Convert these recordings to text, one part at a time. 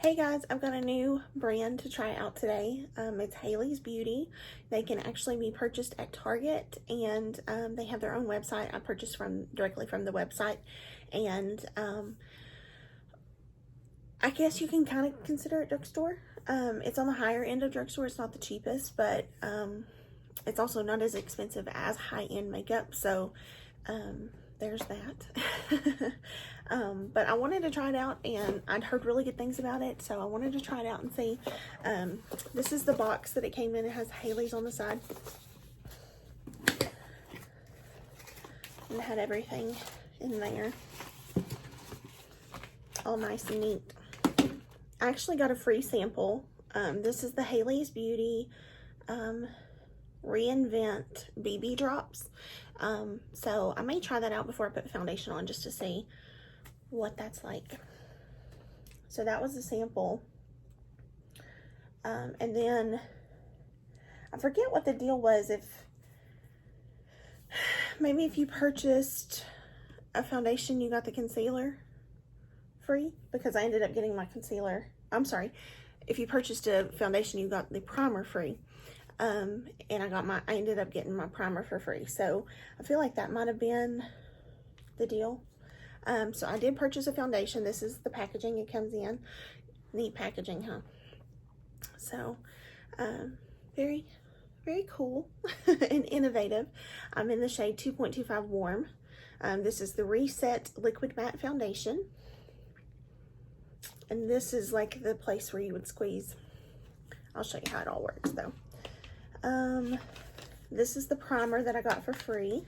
Hey guys, I've got a new brand to try out today. It's Hailey's Beauty. They can actually be purchased at Target, and they have their own website. I purchased directly from the website, and I guess you can kind of consider it drugstore. It's on the higher end of drugstore. It's not the cheapest, but it's also not as expensive as high-end makeup. So there's that. But I wanted to try it out, and I'd heard really good things about it, so I wanted to try it out and see. This is the box that it came in. It has Hailey's on the side, and it had everything in there, all nice and neat. I actually got a free sample. This is the Hailey's Beauty Reinvent BB Drops. So I may try that out before I put foundation on, just to see what that's like. So that was the sample. And then I forget what the deal was. Maybe if you purchased a foundation, you got the concealer free, because I ended up getting my concealer. I'm sorry, if you purchased a foundation, you got the primer free. And I ended up getting my primer for free. So I feel like that might have been the deal. So I did purchase a foundation. This is the packaging it comes in. Neat packaging, huh? So, very, very cool and innovative. I'm in the shade 2.25 Warm. This is the Reset Liquid Matte Foundation. And this is like the place where you would squeeze. I'll show you how it all works though. This is the primer that I got for free.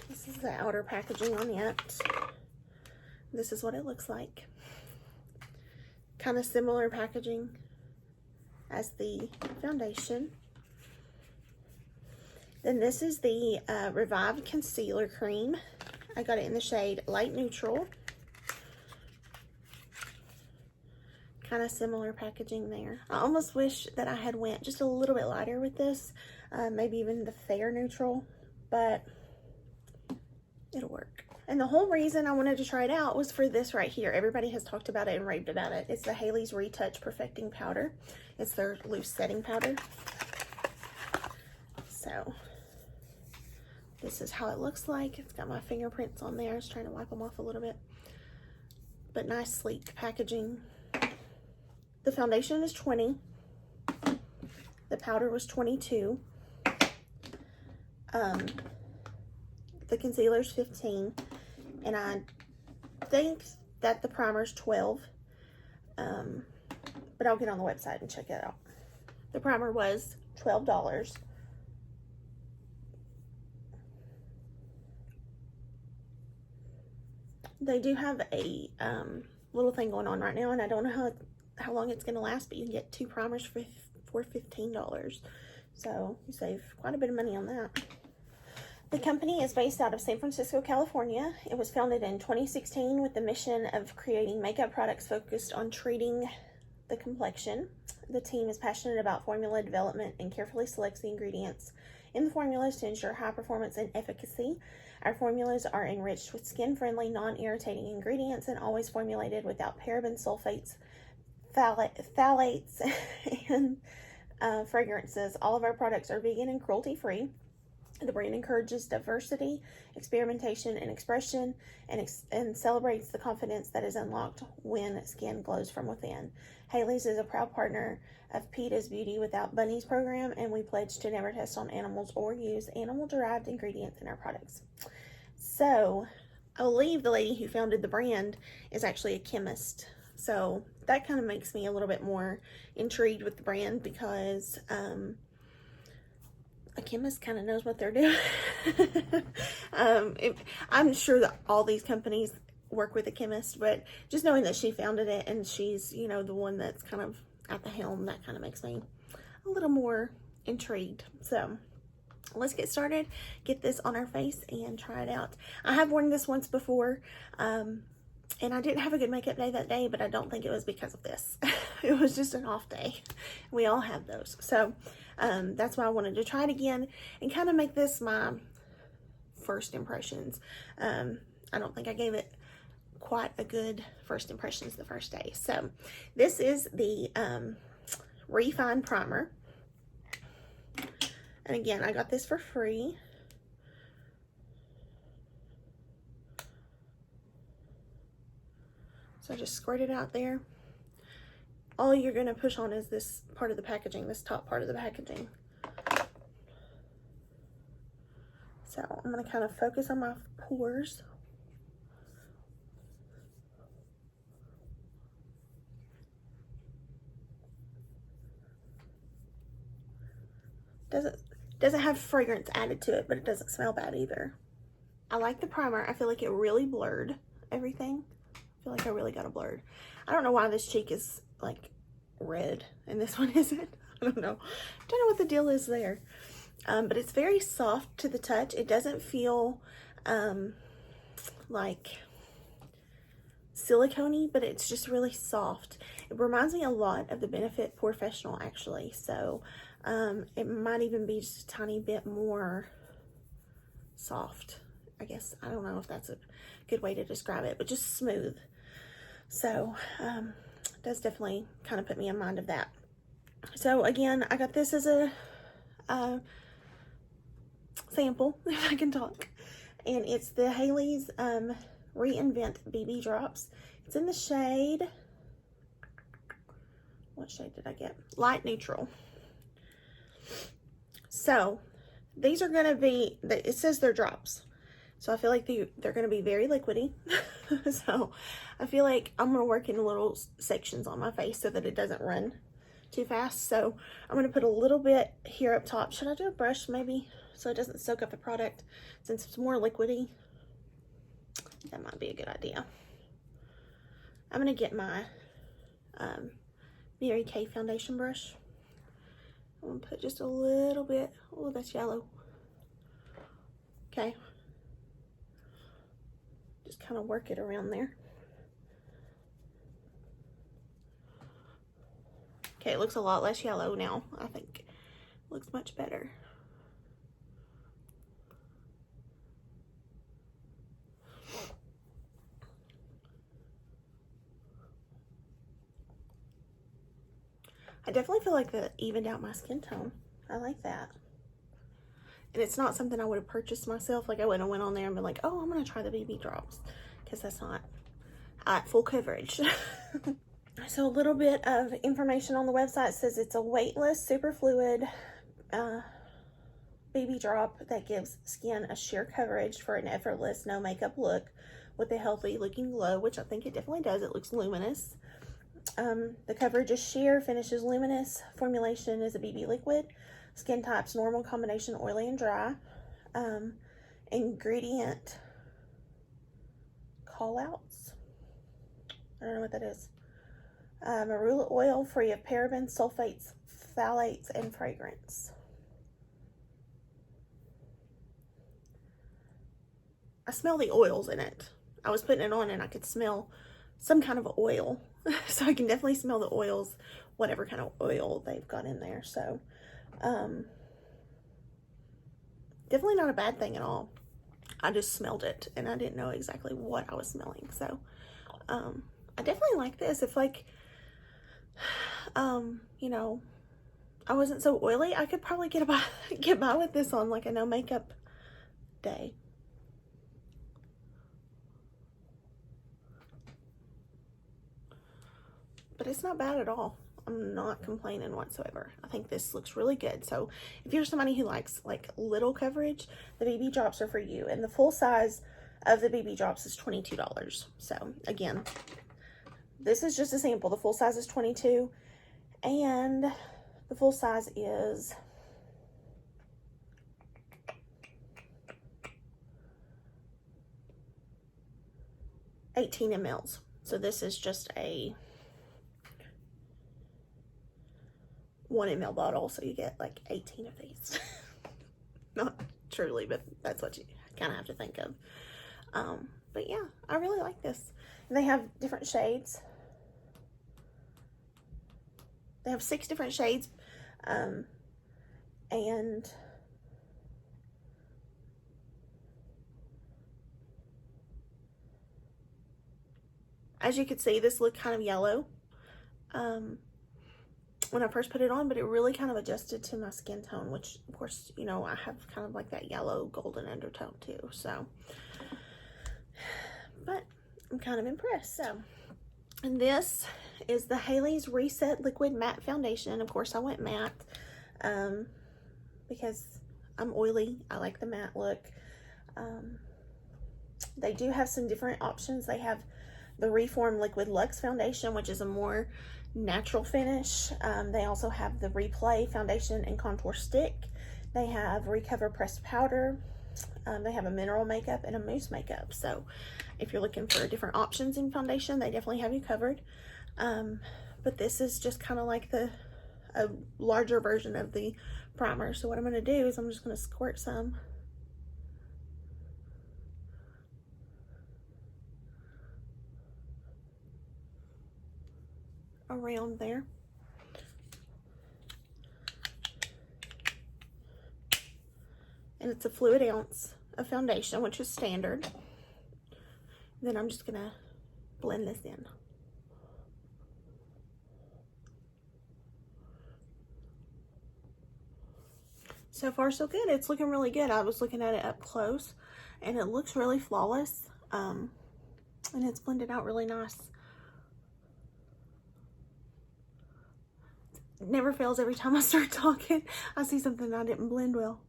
This is the outer packaging on it. This is what it looks like. Kind of similar packaging as the foundation. Then this is the Revive Concealer Cream. I got it in the shade Light Neutral. Kind of similar packaging there. I almost wish that I had went just a little bit lighter with this. Maybe even the Fair Neutral, but it'll work. And the whole reason I wanted to try it out was for this right here. Everybody has talked about it and raved about it. It's the Hailey's Retouch Perfecting Powder. It's their loose setting powder. So this is how it looks like. It's got my fingerprints on there. I was trying to wipe them off a little bit. But nice, sleek packaging. The foundation is $20. The powder was $22. The concealer's $15, and I think that the primer's $12. But I'll get on the website and check it out. The primer was $12. They do have a little thing going on right now, and I don't know how long it's going to last, but you can get 2 primers for $15. So you save quite a bit of money on that. The company is based out of San Francisco, California. It was founded in 2016 with the mission of creating makeup products focused on treating the complexion. The team is passionate about formula development and carefully selects the ingredients in the formulas to ensure high performance and efficacy. Our formulas are enriched with skin-friendly, non-irritating ingredients and always formulated without parabens, sulfates, phthalates, and fragrances. All of our products are vegan and cruelty-free. The brand encourages diversity, experimentation, and expression, and celebrates the confidence that is unlocked when skin glows from within. Hailey's is a proud partner of PETA's Beauty Without Bunnies program, and we pledge to never test on animals or use animal-derived ingredients in our products. So, I believe the lady who founded the brand is actually a chemist. So, that kind of makes me a little bit more intrigued with the brand, because a chemist kind of knows what they're doing. I'm sure that all these companies work with a chemist, but just knowing that she founded it and she's, you know, the one that's kind of at the helm, that kind of makes me a little more intrigued. So let's get started, get this on our face and try it out. I have worn this once before, and I didn't have a good makeup day that day, but I don't think it was because of this. It was just an off day. We all have those. So that's why I wanted to try it again and kind of make this my first impressions. I don't think I gave it quite a good first impressions the first day. So this is the Refine Primer. And again, I got this for free. So I just squirt it out there. All you're going to push on is this part of the packaging, this top part of the packaging. So I'm going to kind of focus on my pores. Doesn't have fragrance added to it, but it doesn't smell bad either. I like the primer. I feel like it really blurred everything. I feel like I really got it blurred. I don't know why this cheek is like red and this one isn't. I don't know. Don't know what the deal is there. But it's very soft to the touch. It doesn't feel like silicone-y, but it's just really soft. It reminds me a lot of the Benefit POREfessional actually. So it might even be just a tiny bit more soft, I guess. I don't know if that's a good way to describe it, but just smooth. So it does definitely kind of put me in mind of that. So again, I got this as a sample, if I can talk, and it's the Haley's Reinvent BB Drops. It's in the shade, what shade did I get? Light Neutral. So these are going to be, it says they're drops, so I feel like they're going to be very liquidy. So I feel like I'm going to work in little sections on my face so that it doesn't run too fast. So I'm going to put a little bit here up top. Should I do a brush maybe so it doesn't soak up the product since it's more liquidy? That might be a good idea. I'm going to get my Mary Kay foundation brush. I'm going to put just a little bit. Oh, that's yellow. Okay. Just kind of work it around there. Okay, it looks a lot less yellow now. I think it looks much better. I definitely feel like that evened out my skin tone. I like that. And it's not something I would have purchased myself. Like I wouldn't have went on there and been like, oh, I'm going to try the BB drops. Because that's not full coverage. So a little bit of information on the website says it's a weightless, super fluid BB drop that gives skin a sheer coverage for an effortless, no makeup look with a healthy looking glow, which I think it definitely does. It looks luminous. The coverage is sheer, finish is luminous, formulation is a BB liquid, skin types normal, combination oily and dry. Ingredient call outs, I don't know what that is. Marula oil free of parabens, sulfates, phthalates, and fragrance. I smell the oils in it. I was putting it on and I could smell some kind of oil. So I can definitely smell the oils, whatever kind of oil they've got in there. So definitely not a bad thing at all. I just smelled it and I didn't know exactly what I was smelling. So I definitely like this. If like you know, I wasn't so oily, I could probably get by with this on like a no makeup day. But it's not bad at all. I'm not complaining whatsoever. I think this looks really good. So if you're somebody who likes like little coverage, the BB drops are for you. And the full size of the BB drops is $22. So again, this is just a sample. The full size is $22 and the full size is $18 ml. So this is just a 1 ml bottle, so you get like 18 of these. Not truly, but that's what you kind of have to think of. But yeah, I really like this. And they have different shades. They have 6 different shades, and As you can see, this looked kind of yellow when I first put it on, but it really kind of adjusted to my skin tone, which of course, you know, I have kind of like that yellow golden undertone too. So, but I'm kind of impressed. So, and this is the Haley's Reset Liquid Matte Foundation. Of course, I went matte because I'm oily. I like the matte look. They do have some different options. They have the Reform Liquid Luxe Foundation, which is a more natural finish. They also have the Replay Foundation and Contour Stick. They have Recover Pressed Powder. They have a mineral makeup and a mousse makeup. So if you're looking for different options in foundation, they definitely have you covered. But this is just kind of like a larger version of the primer. So what I'm going to do is I'm just going to squirt some around there. And it's a fluid ounce of foundation, which is standard. Then I'm just gonna blend this in. So far so good. It's looking really good. I was looking at it up close and it looks really flawless. And it's blended out really nice. It never fails. Every time I start talking, I see something I didn't blend well.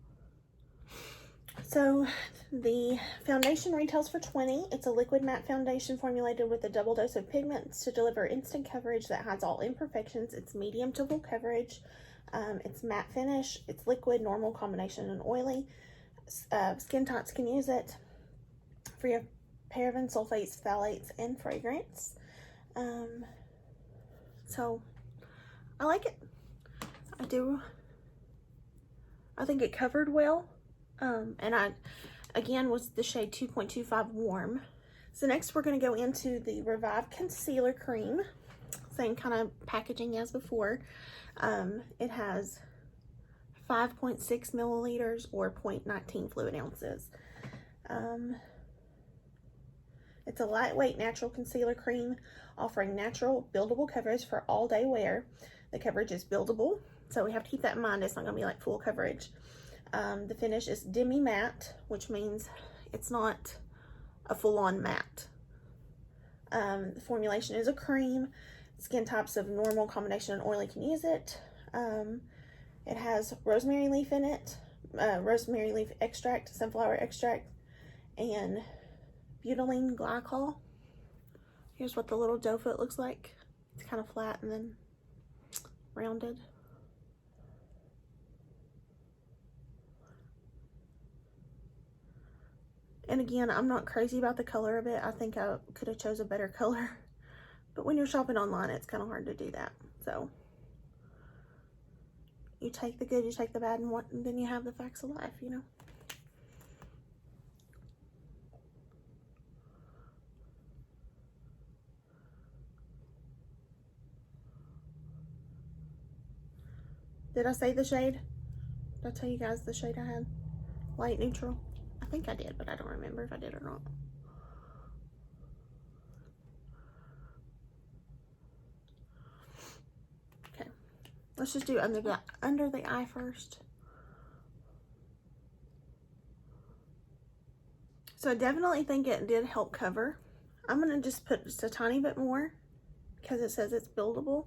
So the foundation retails for $20. It's a liquid matte foundation formulated with a double dose of pigments to deliver instant coverage that hides all imperfections. It's medium to full coverage. It's matte finish. It's liquid, normal, combination, and oily. Skin types can use it. Free of paraben, sulfates, phthalates, and fragrance. So I like it. I do. I think it covered well. And I, again, was the shade 2.25 warm. So next we're going to go into the Revive Concealer Cream. Same kind of packaging as before. It has 5.6 milliliters or 0.19 fluid ounces. It's a lightweight natural concealer cream offering natural buildable coverage for all day wear. The coverage is buildable, so we have to keep that in mind. It's not going to be like full coverage. The finish is demi-matte, which means it's not a full-on matte. The formulation is a cream. Skin types of normal, combination, and oily can use it. It has rosemary leaf in it, rosemary leaf extract, sunflower extract, and butylene glycol. Here's what the little doe foot looks like. It's kind of flat and then rounded. And again, I'm not crazy about the color of it. I think I could have chose a better color. But when you're shopping online, it's kind of hard to do that. So you take the good, you take the bad, and then you have the facts of life, you know. Did I say the shade? Did I tell you guys the shade I had? Light neutral? I think I did, but I don't remember if I did or not. Okay, let's just do under the eye first. So I definitely think it did help cover. I'm gonna just put just a tiny bit more because it says it's buildable.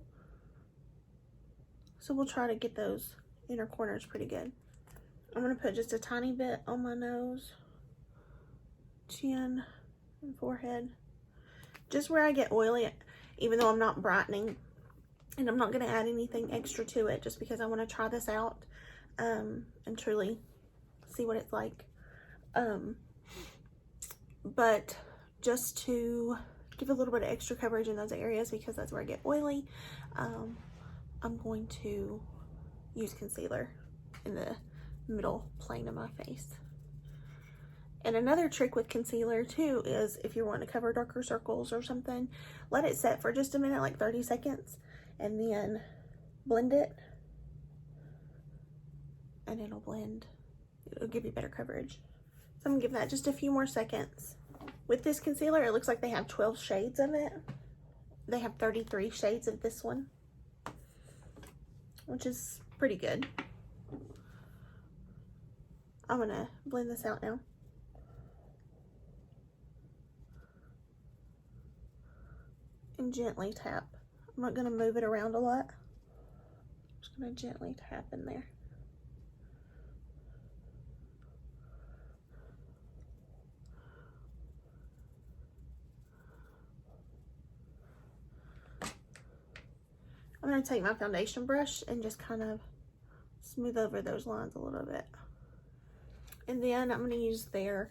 So we'll try to get those inner corners pretty good. I'm going to put just a tiny bit on my nose, chin, and forehead. Just where I get oily, even though I'm not brightening. And I'm not going to add anything extra to it just because I want to try this out and truly see what it's like. But just to give a little bit of extra coverage in those areas because that's where I get oily, I'm going to use concealer in the middle plane of my face. And another trick with concealer too is if you're wanting to cover darker circles or something, let it set for just a minute, like 30 seconds, and then blend it, and it'll blend. It'll give you better coverage. So I'm gonna give that just a few more seconds. With this concealer, it looks like they have 12 shades of it. they have 33 shades of this one, which is pretty good. I'm gonna blend this out now. And gently tap. I'm not gonna move it around a lot. I'm just gonna gently tap in there. I'm going to take my foundation brush and just kind of smooth over those lines a little bit. And then I'm going to use their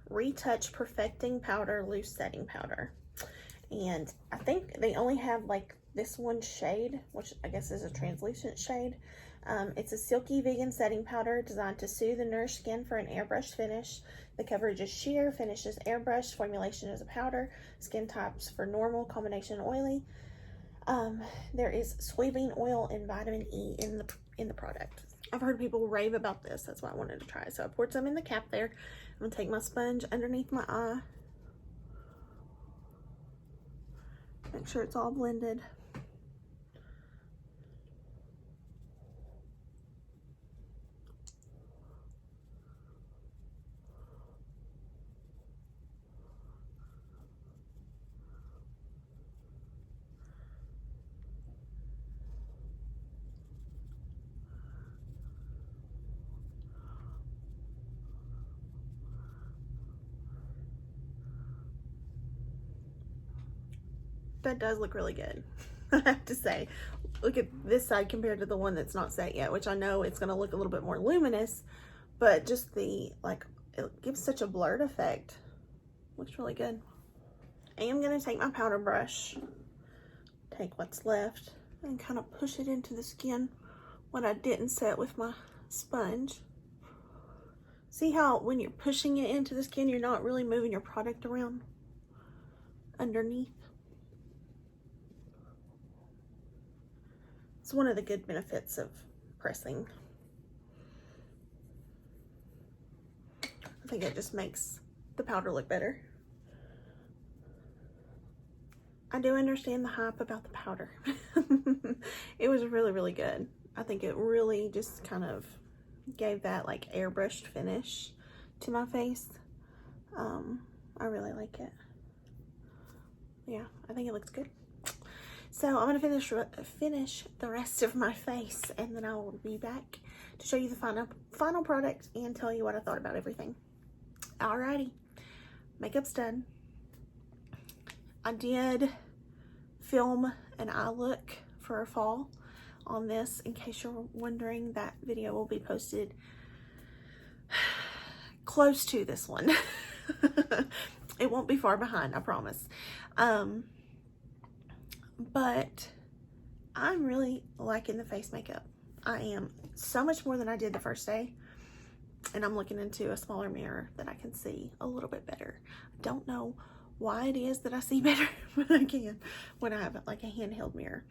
Retouch Perfecting Powder Loose Setting Powder. And I think they only have like this one shade, which I guess is a translucent shade. It's a silky vegan setting powder designed to soothe and nourish skin for an airbrush finish. The coverage is sheer, finish is airbrush, formulation is a powder, skin types for normal, combination oily. There is soybean oil and vitamin E in the product. I've heard people rave about this. That's why I wanted to try it. So I poured some in the cap there. I'm gonna take my sponge underneath my eye. Make sure it's all blended. That does look really good. I have to say, look at this side compared to the one that's not set yet, which I know it's going to look a little bit more luminous, but just the, like, it gives such a blurred effect. Looks really good. I am going to take my powder brush, take what's left, and kind of push it into the skin, what I didn't set with my sponge. See how when you're pushing it into the skin, you're not really moving your product around underneath? It's one of the good benefits of pressing. I think it just makes the powder look better. I do understand the hype about the powder. It was really, really good. I think it really just kind of gave that like airbrushed finish to my face. I really like it. Yeah, I think it looks good. So I'm gonna finish the rest of my face, and then I will be back to show you the final product and tell you what I thought about everything. Alrighty, makeup's done. I did film an eye look for a fall on this. In case you're wondering, that video will be posted close to this one. It won't be far behind, I promise. But I'm really liking the face makeup. I am, so much more than I did the first day. And I'm looking into a smaller mirror that I can see a little bit better. I don't know why it is that I see better, but I can when I have like a handheld mirror.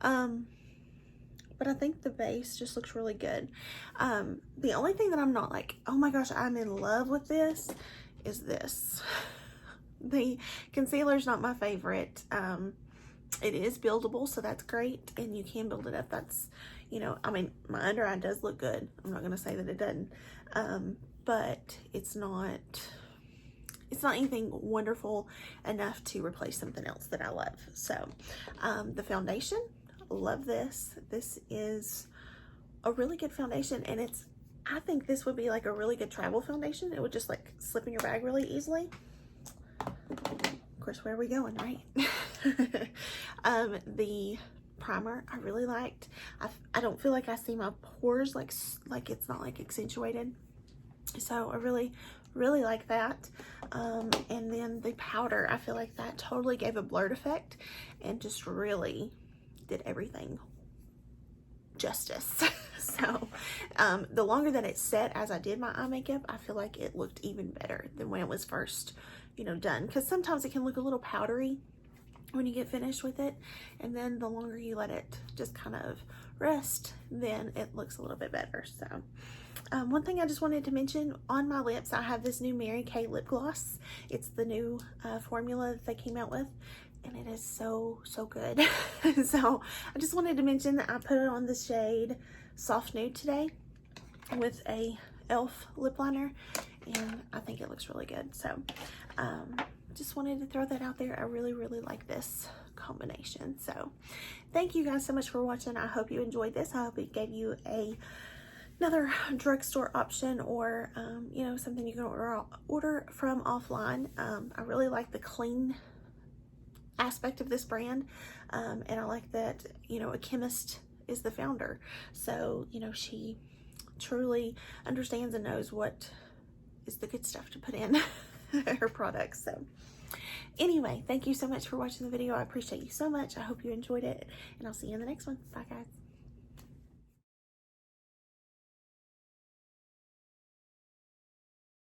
But I think the base just looks really good. The only thing that I'm not like, oh my gosh, I'm in love with this, is this. The concealer's not my favorite. It is buildable, so that's great, and you can build it up. That's, you know, I mean, my under eye does look good. I'm not gonna say that it doesn't, but it's not anything wonderful enough to replace something else that I love. So the foundation, love this. This is a really good foundation, and I think this would be like a really good travel foundation. It would just like slip in your bag really easily. Of course, where are we going, right? The primer I really liked. I don't feel like I see my pores like it's not like accentuated, so I really like that. And then the powder, I feel like that totally gave a blurred effect and just really did everything justice. So the longer that it set as I did my eye makeup, I feel like it looked even better than when it was first, you know, done, because sometimes it can look a little powdery when you get finished with it, and then the longer you let it just kind of rest, then it looks a little bit better. So one thing I just wanted to mention, on my lips I have this new Mary Kay lip gloss. It's the new formula that they came out with. and it is so good. So I just wanted to mention that I put it on the shade Soft Nude today with a e.l.f. lip liner, and I think it looks really good. So just wanted to throw that out there. I really like this combination. So thank you guys so much for watching. I hope you enjoyed this. I hope it gave you another drugstore option, or you know, something you can order from offline. I really like the clean aspect of this brand, and I like that, you know, a chemist is the founder, so you know, she truly understands and knows what is the good stuff to put in her products. So anyway, thank you so much for watching the video. I appreciate you so much. I hope you enjoyed it, and I'll see you in the next one. Bye guys.